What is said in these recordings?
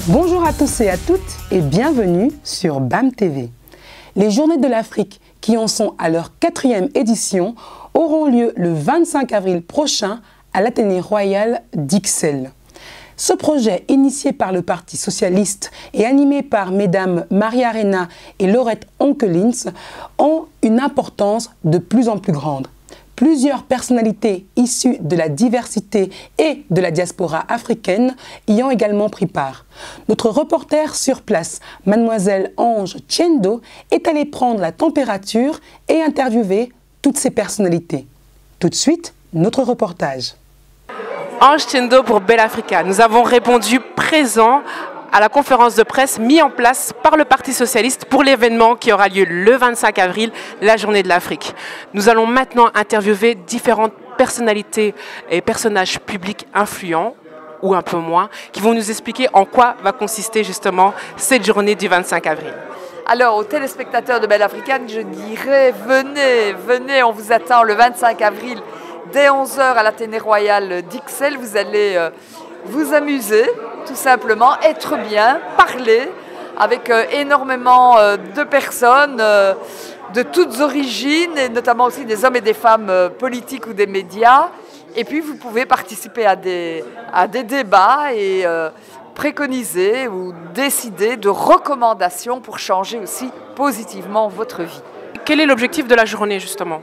Bonjour à tous et à toutes et bienvenue sur BAM TV. Les Journées de l'Afrique, qui en sont à leur 4e édition, auront lieu le 25 avril prochain à l'Athénée Royal d'Ixelles. Ce projet, initié par le Parti socialiste et animé par mesdames Maria Arena et Laurette Onkelins, ont une importance de plus en plus grande. Plusieurs personnalités issues de la diversité et de la diaspora africaine y ont également pris part. Notre reporter sur place, mademoiselle Ange Tiendo, est allée prendre la température et interviewer toutes ces personnalités. Tout de suite, notre reportage. Ange Tiendo pour Bell Africa. Nous avons répondu présent à la conférence de presse mise en place par le Parti socialiste pour l'événement qui aura lieu le 25 avril, la Journée de l'Afrique. Nous allons maintenant interviewer différentes personnalités et personnages publics influents, ou un peu moins, qui vont nous expliquer en quoi va consister justement cette journée du 25 avril. Alors, aux téléspectateurs de Bell Africa, je dirais, venez, on vous attend le 25 avril dès 11 h à l'Athénée Royal d'Ixelles. Vous allez vous amuser, tout simplement, être bien, parler avec énormément de personnes de toutes origines, et notamment aussi des hommes et des femmes politiques ou des médias. Et puis, vous pouvez participer à des débats et préconiser ou décider de recommandations pour changer aussi positivement votre vie. Quel est l'objectif de la journée, justement ?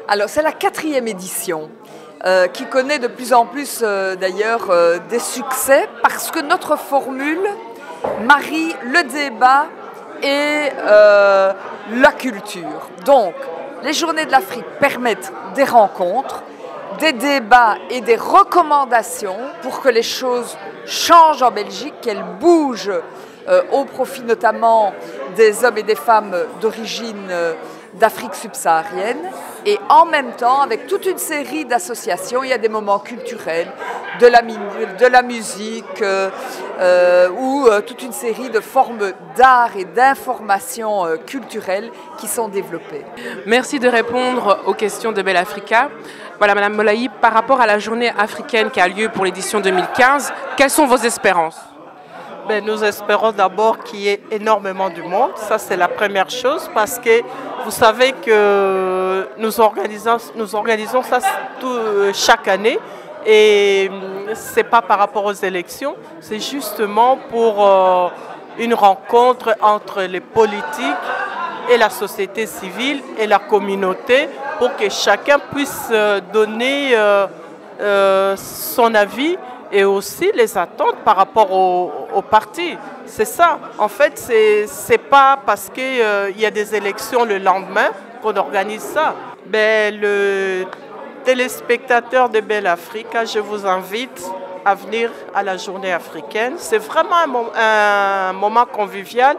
Alors, c'est la 4e édition qui connaît de plus en plus d'ailleurs des succès parce que notre formule marie le débat et la culture. Donc, les Journées de l'Afrique permettent des rencontres, des débats et des recommandations pour que les choses changent en Belgique, qu'elles bougent au profit notamment des hommes et des femmes d'origine d'Afrique subsaharienne, et en même temps avec toute une série d'associations. Il y a des moments culturels, de la musique ou toute une série de formes d'art et d'information culturelle qui sont développées. Merci de répondre aux questions de Bell Africa. Voilà, Madame Molaï, par rapport à la journée africaine qui a lieu pour l'édition 2015, quelles sont vos espérances ? Nous espérons d'abord qu'il y ait énormément de monde. Ça, c'est la première chose, parce que vous savez que nous organisons ça chaque année. Et ce n'est pas par rapport aux élections, c'est justement pour une rencontre entre les politiques et la société civile et la communauté, pour que chacun puisse donner son avis et aussi les attentes par rapport au parti. C'est ça. En fait, c'est pas parce qu'il y a des élections le lendemain qu'on organise ça. Le téléspectateur de Bell Africa, je vous invite à venir à la journée africaine. C'est vraiment un moment convivial.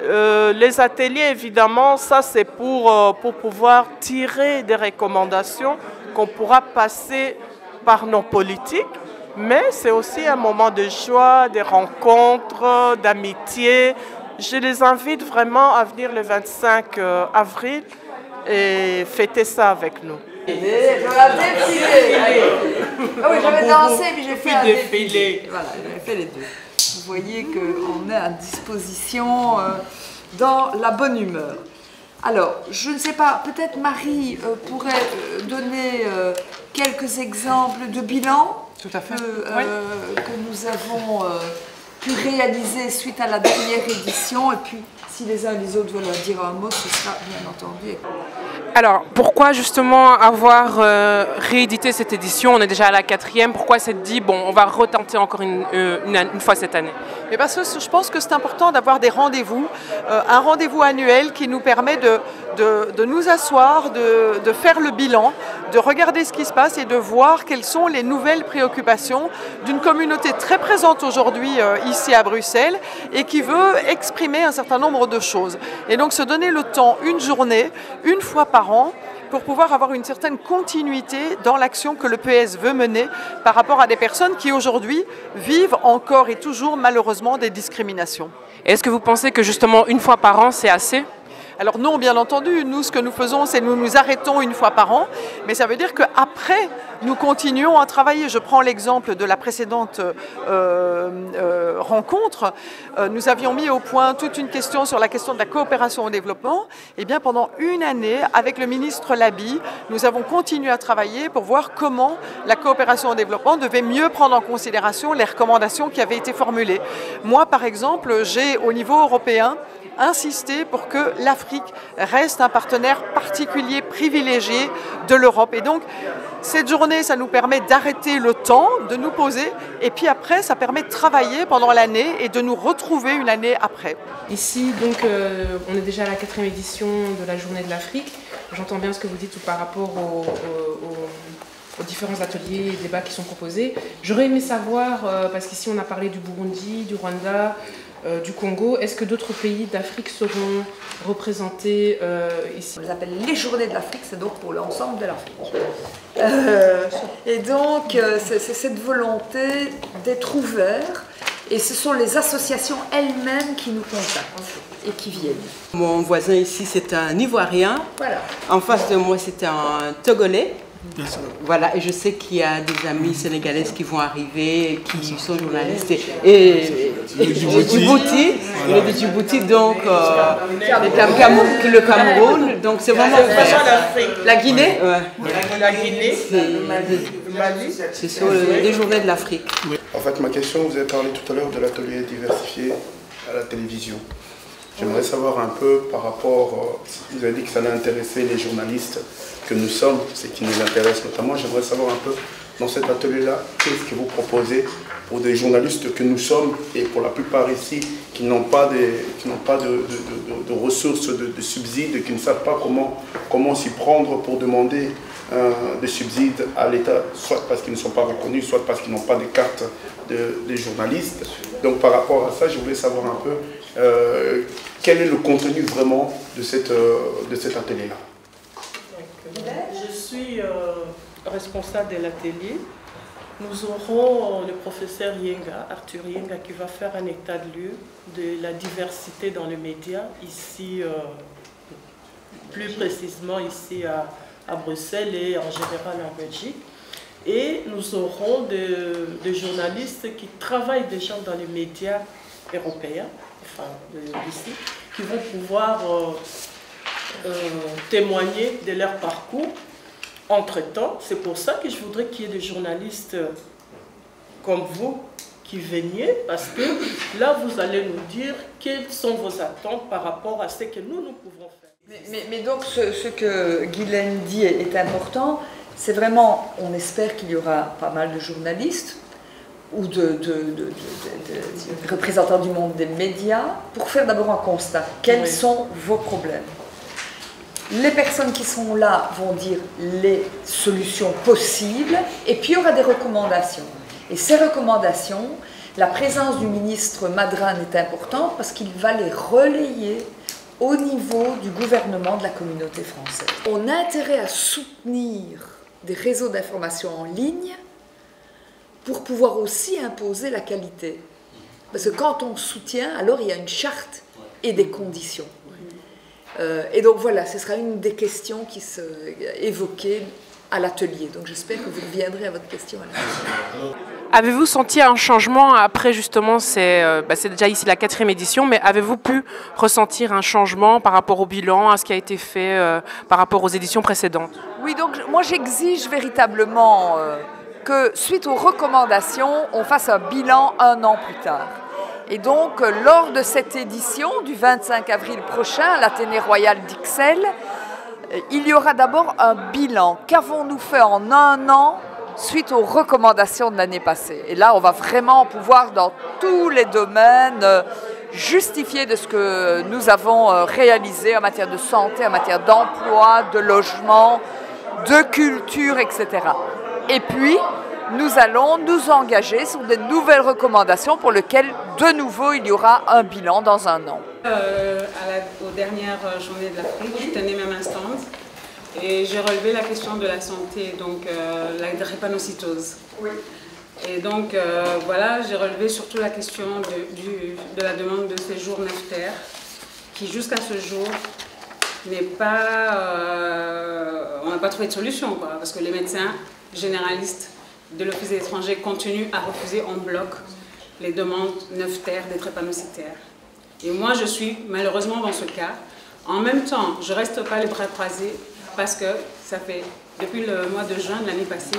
Les ateliers, évidemment, ça c'est pour pouvoir tirer des recommandations qu'on pourra passer par nos politiques. Mais c'est aussi un moment de joie, de rencontres, d'amitié. Je les invite vraiment à venir le 25 avril et fêter ça avec nous. Je vais défiler. Ah oui, j'avais dansé puis j'ai fait un défilé. Voilà, j'ai fait les deux. Vous voyez qu'on est à disposition dans la bonne humeur. Alors, je ne sais pas, peut-être Marie pourrait donner quelques exemples de bilan. Tout à fait. Que nous avons pu réaliser suite à la dernière édition. Et puis, si les uns et les autres veulent dire un mot, ce sera bien entendu. Alors, pourquoi justement avoir réédité cette édition? On est déjà à la 4e. Pourquoi s'être dit, bon, on va retenter encore une fois cette année? Et parce que je pense que c'est important d'avoir des rendez-vous, un rendez-vous annuel qui nous permet de nous asseoir, de faire le bilan, de regarder ce qui se passe et de voir quelles sont les nouvelles préoccupations d'une communauté très présente aujourd'hui ici à Bruxelles et qui veut exprimer un certain nombre de choses. Et donc se donner le temps, une journée, une fois par an, pour pouvoir avoir une certaine continuité dans l'action que le PS veut mener par rapport à des personnes qui aujourd'hui vivent encore et toujours malheureusement des discriminations. Est-ce que vous pensez que justement une fois par an c'est assez ? Alors non, bien entendu, nous ce que nous faisons c'est nous arrêtons une fois par an, mais ça veut dire qu'après nous continuons à travailler. Je prends l'exemple de la précédente rencontre, nous avions mis au point toute une question sur la question de la coopération au développement. Et bien pendant une année, avec le ministre Labi, nous avons continué à travailler pour voir comment la coopération au développement devait mieux prendre en considération les recommandations qui avaient été formulées. Moi, par exemple, j'ai au niveau européen insisté pour que l'Afrique reste un partenaire particulier, privilégié de l'Europe. Et donc, cette journée, ça nous permet d'arrêter le temps, de nous poser, et puis après, ça permet de travailler pendant l'année et de nous retrouver une année après. Ici, donc, on est déjà à la 4e édition de la Journée de l'Afrique. J'entends bien ce que vous dites par rapport aux différents ateliers et débats qui sont proposés. J'aurais aimé savoir, parce qu'ici on a parlé du Burundi, du Rwanda, du Congo, est-ce que d'autres pays d'Afrique seront représentés ici? On les appelle les Journées de l'Afrique, c'est donc pour l'ensemble de l'Afrique. Et donc, c'est cette volonté d'être ouvert, et ce sont les associations elles-mêmes qui nous contactent et qui viennent. Mon voisin ici, c'est un Ivoirien. Voilà. En face de moi, c'est un Togolais. Voilà, et je sais qu'il y a des amis sénégalaises qui vont arriver, qui sont journalistes. Et Djibouti, il est de Djibouti, donc le Cameroun, donc c'est vraiment La Guinée, la Guinée, c'est sur les journées de l'Afrique. En fait, ma question, vous avez parlé tout à l'heure de l'atelier diversifié à la télévision. J'aimerais savoir un peu par rapport, vous avez dit que ça allait intéresser les journalistes que nous sommes, c'est qui nous intéresse notamment. J'aimerais savoir un peu dans cet atelier-là, qu'est-ce que vous proposez pour des journalistes que nous sommes et pour la plupart ici qui n'ont pas de ressources, de subsides, qui ne savent pas comment s'y prendre pour demander des subsides à l'État, soit parce qu'ils ne sont pas reconnus, soit parce qu'ils n'ont pas de carte des journalistes. Donc par rapport à ça, je voulais savoir un peu quel est le contenu vraiment de cet atelier-là. Je suis responsable de l'atelier. Nous aurons le professeur Yenga, Arthur Yenga, qui va faire un état de lieu de la diversité dans les médias, ici, plus précisément ici à Bruxelles et en général en Belgique. Et nous aurons des journalistes qui travaillent déjà dans les médias européens, enfin ici, qui vont pouvoir témoigner de leur parcours. Entre-temps, c'est pour ça que je voudrais qu'il y ait des journalistes comme vous qui veniez, parce que là, vous allez nous dire quelles sont vos attentes par rapport à ce que nous pouvons faire. Mais donc, ce que Guylaine dit est important. C'est vraiment, on espère qu'il y aura pas mal de journalistes ou de représentants du monde des médias pour faire d'abord un constat. Quels sont vos problèmes? Les personnes qui sont là vont dire les solutions possibles et puis il y aura des recommandations. Et ces recommandations, la présence du ministre Madran est importante parce qu'il va les relayer au niveau du gouvernement de la communauté française. On a intérêt à soutenir des réseaux d'information en ligne pour pouvoir aussi imposer la qualité. Parce que quand on soutient, alors il y a une charte et des conditions. Et donc voilà, ce sera une des questions qui sera évoquée à l'atelier. Donc j'espère que vous reviendrez à votre question à l'atelier. Avez-vous senti un changement après justement, c'est déjà ici la 4e édition, mais avez-vous pu ressentir un changement par rapport au bilan, à ce qui a été fait par rapport aux éditions précédentes? Oui, donc moi j'exige véritablement que suite aux recommandations, on fasse un bilan 1 an plus tard. Et donc, lors de cette édition du 25 avril prochain à l'Athénée Royal d'Ixelles, il y aura d'abord un bilan. Qu'avons-nous fait en 1 an suite aux recommandations de l'année passée? Et là, on va vraiment pouvoir, dans tous les domaines, justifier de ce que nous avons réalisé en matière de santé, en matière d'emploi, de logement, de culture, etc. Et puis, nous allons nous engager sur de nouvelles recommandations pour lesquelles, de nouveau, il y aura un bilan dans 1 an. Aux dernières journées de l'Afrique, je tenais même un stand et j'ai relevé la question de la santé, donc la drépanocytose. Oui. Et donc, voilà, j'ai relevé surtout la question de la demande de séjour NAFTER, qui jusqu'à ce jour n'est pas... on n'a pas trouvé de solution, quoi, parce que les médecins généralistes de l'Office des étrangers continuent à refuser en bloc les demandes 9 terres des drépanocytaires. Et moi, je suis malheureusement dans ce cas. En même temps, je ne reste pas les bras croisés parce que ça fait, depuis le mois de juin de l'année passée,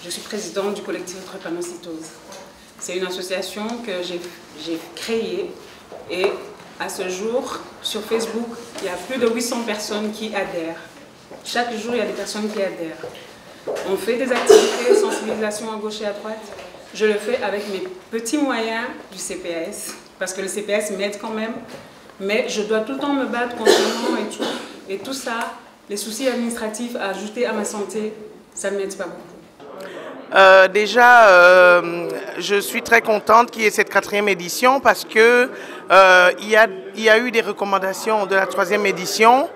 je suis présidente du collectif Drépanocytose. C'est une association que j'ai créée et à ce jour, sur Facebook, il y a plus de 800 personnes qui adhèrent. Chaque jour, il y a des personnes qui adhèrent. On fait des activités de sensibilisation à gauche et à droite. Je le fais avec mes petits moyens du CPAS, parce que le CPAS m'aide quand même, mais je dois tout le temps me battre contre le nom et tout ça, les soucis administratifs à ajouter à ma santé, ça ne m'aide pas beaucoup. Déjà, je suis très contente qu'il y ait cette 4e édition parce que il y a eu des recommandations de la 3e édition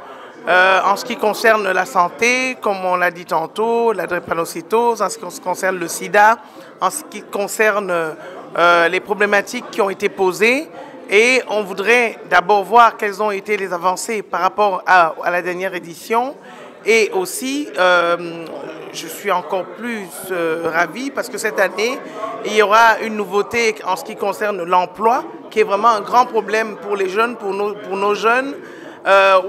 en ce qui concerne la santé, comme on l'a dit tantôt, la drépanocytose, en ce qui concerne le sida, en ce qui concerne les problématiques qui ont été posées. Et on voudrait d'abord voir quelles ont été les avancées par rapport à la dernière édition. Et aussi, je suis encore plus ravie parce que cette année, il y aura une nouveauté en ce qui concerne l'emploi, qui est vraiment un grand problème pour les jeunes, pour nos jeunes,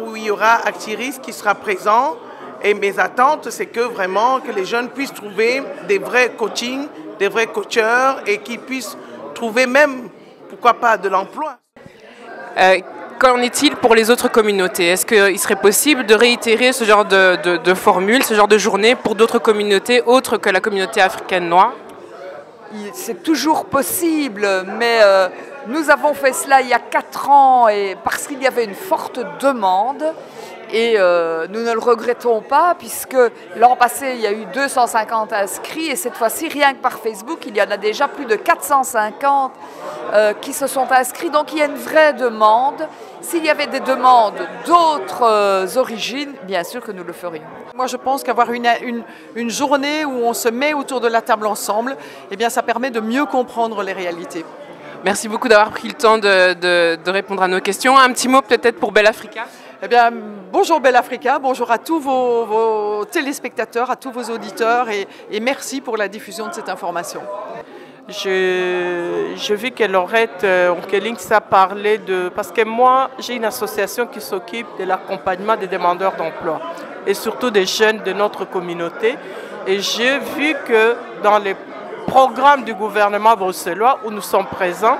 où il y aura Actiris qui sera présent. Et mes attentes, c'est que vraiment que les jeunes puissent trouver des vrais coachings, des vrais coacheurs et qu'ils puissent trouver même, pourquoi pas, de l'emploi. Qu'en est-il pour les autres communautés? Est-ce qu'il serait possible de réitérer ce genre de formule, ce genre de journée pour d'autres communautés autres que la communauté africaine noire? C'est toujours possible, mais nous avons fait cela il y a 4 ans et parce qu'il y avait une forte demande. Et nous ne le regrettons pas puisque l'an passé, il y a eu 250 inscrits et cette fois-ci, rien que par Facebook, il y en a déjà plus de 450 qui se sont inscrits. Donc il y a une vraie demande. S'il y avait des demandes d'autres origines, bien sûr que nous le ferions. Moi, je pense qu'avoir une journée où on se met autour de la table ensemble, eh bien, ça permet de mieux comprendre les réalités. Merci beaucoup d'avoir pris le temps de répondre à nos questions. Un petit mot peut-être pour Bell Africa? Eh bien, bonjour Bell Africa, bonjour à tous vos téléspectateurs, à tous vos auditeurs et merci pour la diffusion de cette information. Je vis que Laurette Onkelings a parlé de... Parce que moi, j'ai une association qui s'occupe de l'accompagnement des demandeurs d'emploi et surtout des jeunes de notre communauté. Et j'ai vu que dans les programmes du gouvernement bruxellois où nous sommes présents,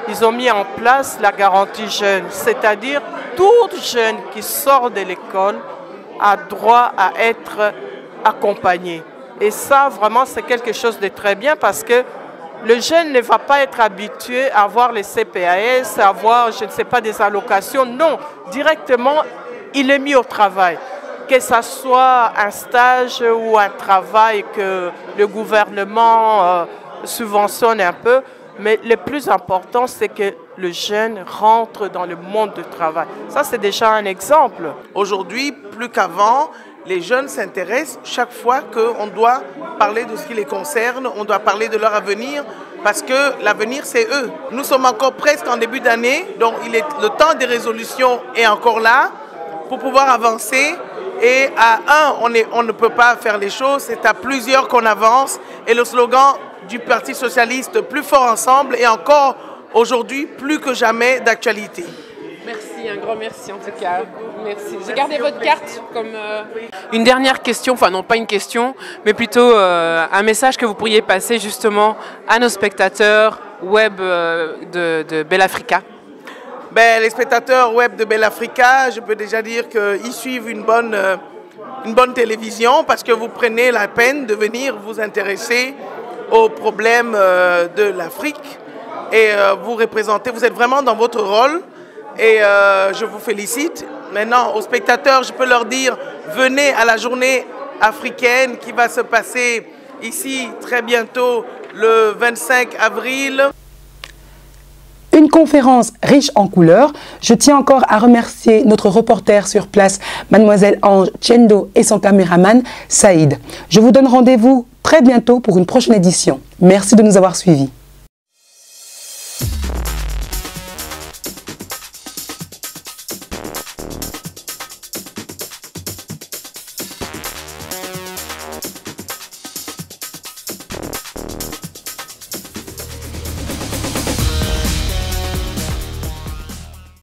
ils ont mis en place la garantie jeune, c'est-à-dire tout jeune qui sort de l'école a droit à être accompagné. Et ça, vraiment, c'est quelque chose de très bien parce que le jeune ne va pas être habitué à avoir les CPAS, à avoir, je ne sais pas, des allocations. Non, directement, il est mis au travail. Que ce soit un stage ou un travail que le gouvernement subventionne un peu. Mais le plus important, c'est que le jeune rentre dans le monde du travail. Ça, c'est déjà un exemple. Aujourd'hui, plus qu'avant, les jeunes s'intéressent chaque fois qu'on doit parler de ce qui les concerne, on doit parler de leur avenir, parce que l'avenir, c'est eux. Nous sommes encore presque en début d'année, donc le temps des résolutions est encore là pour pouvoir avancer. Et à on ne peut pas faire les choses, c'est à plusieurs qu'on avance. Et le slogan du Parti socialiste, plus fort ensemble, est encore aujourd'hui plus que jamais d'actualité. Merci, un grand merci en tout cas. Merci. J'ai gardé votre carte comme... Une dernière question, enfin non pas une question, mais plutôt un message que vous pourriez passer justement à nos spectateurs web de Bell Africa. Ben, les spectateurs web de Bell Africa, je peux déjà dire qu'ils suivent une bonne télévision parce que vous prenez la peine de venir vous intéresser aux problèmes de l'Afrique et vous représentez, vous êtes vraiment dans votre rôle et je vous félicite. Maintenant, aux spectateurs, je peux leur dire, venez à la journée africaine qui va se passer ici très bientôt le 25 avril. Une conférence riche en couleurs. Je tiens encore à remercier notre reporter sur place, Mademoiselle Ange Tchendo et son caméraman Saïd. Je vous donne rendez-vous très bientôt pour une prochaine édition. Merci de nous avoir suivis.